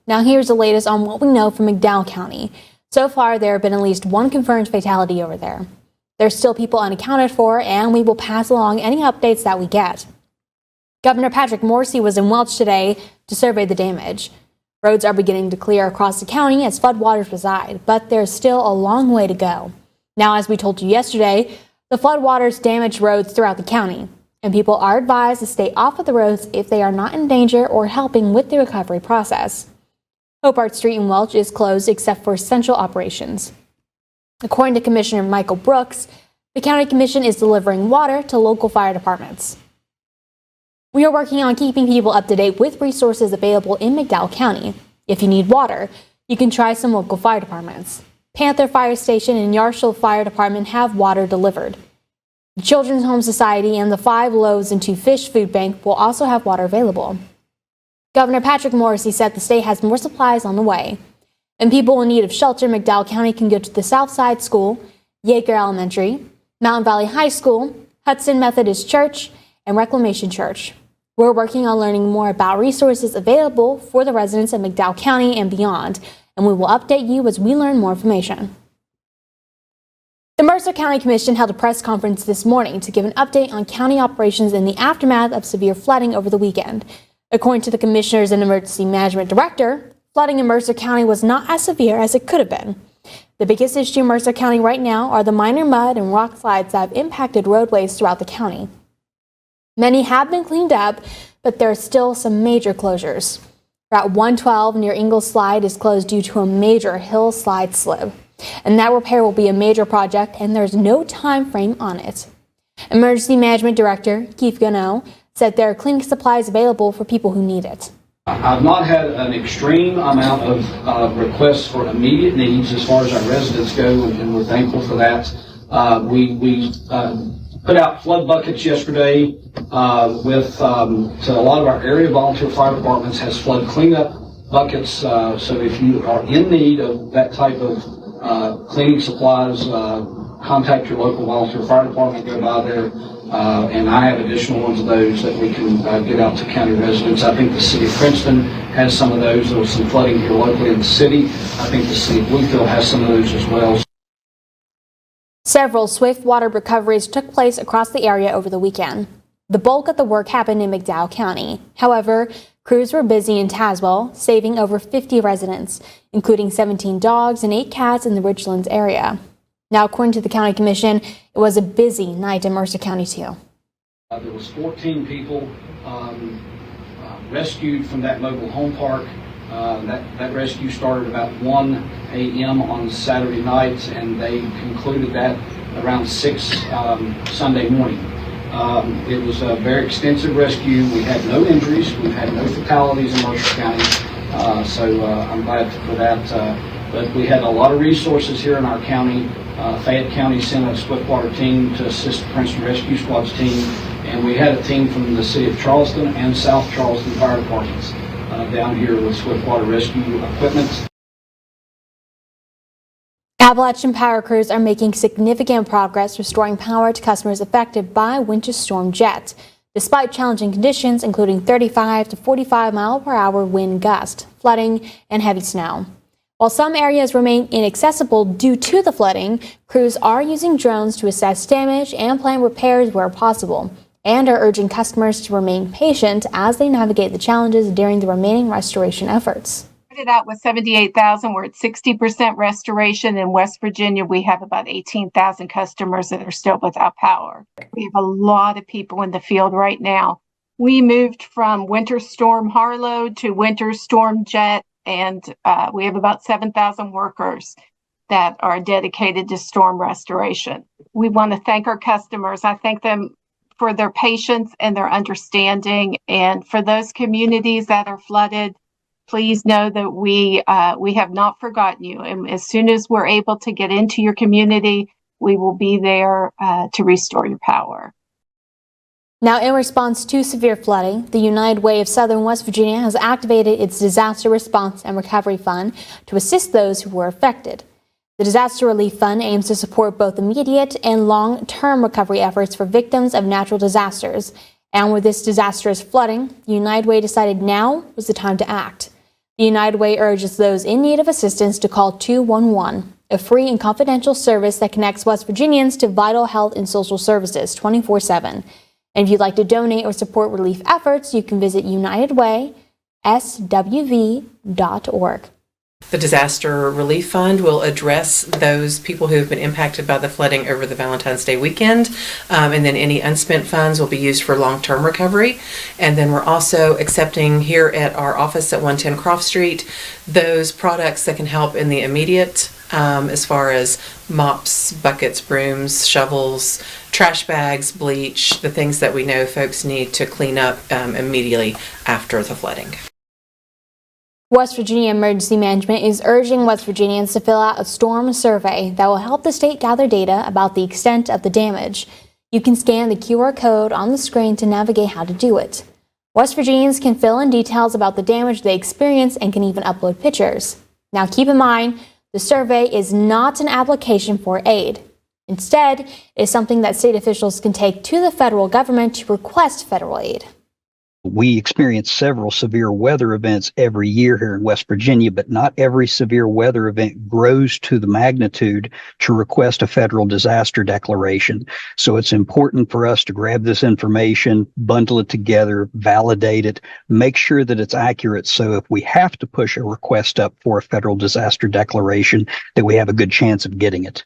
Now here's the latest on what we know from McDowell County. So far, there have been at least one confirmed fatality over there. There's still people unaccounted for, and we will pass along any updates that we get. Governor Patrick Morrisey was in Welch today to survey the damage. Roads are beginning to clear across the county as floodwaters reside, but there's still a long way to go. Now, as we told you yesterday, the floodwaters damaged roads throughout the county, and people are advised to stay off of the roads if they are not in danger or helping with the recovery process. Hopart Street in Welch is closed except for essential operations. According to Commissioner Michael Brooks, the County Commission is delivering water to local fire departments. We are working on keeping people up to date with resources available in McDowell County. If you need water, you can try some local fire departments. Panther Fire Station and Yarshall Fire Department have water delivered. The Children's Home Society and the 5 Loaves and 2 Fish Food Bank will also have water available. Governor Patrick Morrisey said the state has more supplies on the way. And people in need of shelter in McDowell County can go to the Southside School, Yeager Elementary, Mountain Valley High School, Hudson Methodist Church, and Reclamation Church. We're working on learning more about resources available for the residents of McDowell County and beyond, and we will update you as we learn more information. The Mercer County Commission held a press conference this morning to give an update on county operations in the aftermath of severe flooding over the weekend. According to the Commissioners and Emergency Management Director, flooding in Mercer County was not as severe as it could have been. The biggest issue in Mercer County right now are the minor mud and rock slides that have impacted roadways throughout the county. Many have been cleaned up, but there are still some major closures. Route 112 near Ingalls Slide is closed due to a major hill slide slip, and that repair will be a major project, and there's no time frame on it. Emergency Management Director Keith Gano said there are cleaning supplies available for people who need it. I've not had an extreme amount of requests for immediate needs as far as our residents go, and we're thankful for that. We put out flood buckets yesterday to a lot of our area volunteer fire departments has flood cleanup buckets. So if you are in need of that type of cleaning supplies, contact your local volunteer fire department, go by there. And I have additional ones of those that we can get out to county residents. I think the city of Princeton has some of those. There was some flooding here locally in the city. I think the city of Bluefield has some of those as well. Several swift water recoveries took place across the area over the weekend. The bulk of the work happened in McDowell County. However, crews were busy in Tazewell, saving over 50 residents, including 17 dogs and 8 cats in the Richlands area. Now, according to the County Commission, it was a busy night in Mercer County, too. There was 14 people rescued from that mobile home park. That rescue started about 1 a.m. on Saturday night, and they concluded that around 6 Sunday morning. It was a very extensive rescue. We had no injuries. We've had no fatalities in Mercer County, so I'm glad for that. But we had a lot of resources here in our county. Fayette County sent a swiftwater team to assist the Princeton Rescue Squad's team, and we had a team from the city of Charleston and South Charleston fire departments down here with swiftwater rescue equipment. Appalachian Power crews are making significant progress restoring power to customers affected by Winter Storm Jet, despite challenging conditions including 35 to 45 mile-per-hour wind gust, flooding, and heavy snow. While some areas remain inaccessible due to the flooding, crews are using drones to assess damage and plan repairs where possible, and are urging customers to remain patient as they navigate the challenges during the remaining restoration efforts. Started out with 78,000. We're at 60% restoration. In West Virginia, we have about 18,000 customers that are still without power. We have a lot of people in the field right now. We moved from Winter Storm Harlow to Winter Storm Jet, and we have about 7,000 workers that are dedicated to storm restoration. We want to thank our customers. I thank them for their patience and their understanding. And for those communities that are flooded, please know that we have not forgotten you. And as soon as we're able to get into your community, we will be there to restore your power. Now, in response to severe flooding, the United Way of Southern West Virginia has activated its Disaster Response and Recovery Fund to assist those who were affected. The Disaster Relief Fund aims to support both immediate and long-term recovery efforts for victims of natural disasters. And with this disastrous flooding, the United Way decided now was the time to act. The United Way urges those in need of assistance to call 211, a free and confidential service that connects West Virginians to vital health and social services 24/7. And if you'd like to donate or support relief efforts, you can visit unitedwayswv.org. The Disaster Relief Fund will address those people who have been impacted by the flooding over the Valentine's Day weekend. And then any unspent funds will be used for long-term recovery. And then we're also accepting here at our office at 110 Croft Street those products that can help in the immediate, as far as mops, buckets, brooms, shovels, trash bags, bleach, the things that we know folks need to clean up immediately after the flooding. West Virginia Emergency Management is urging West Virginians to fill out a storm survey that will help the state gather data about the extent of the damage. You can scan the QR code on the screen to navigate how to do it. West Virginians can fill in details about the damage they experience and can even upload pictures. Now keep in mind, the survey is not an application for aid. Instead, it is something that state officials can take to the federal government to request federal aid. We experience several severe weather events every year here in West Virginia, but not every severe weather event grows to the magnitude to request a federal disaster declaration. So it's important for us to grab this information, bundle it together, validate it, make sure that it's accurate. So if we have to push a request up for a federal disaster declaration, that we have a good chance of getting it.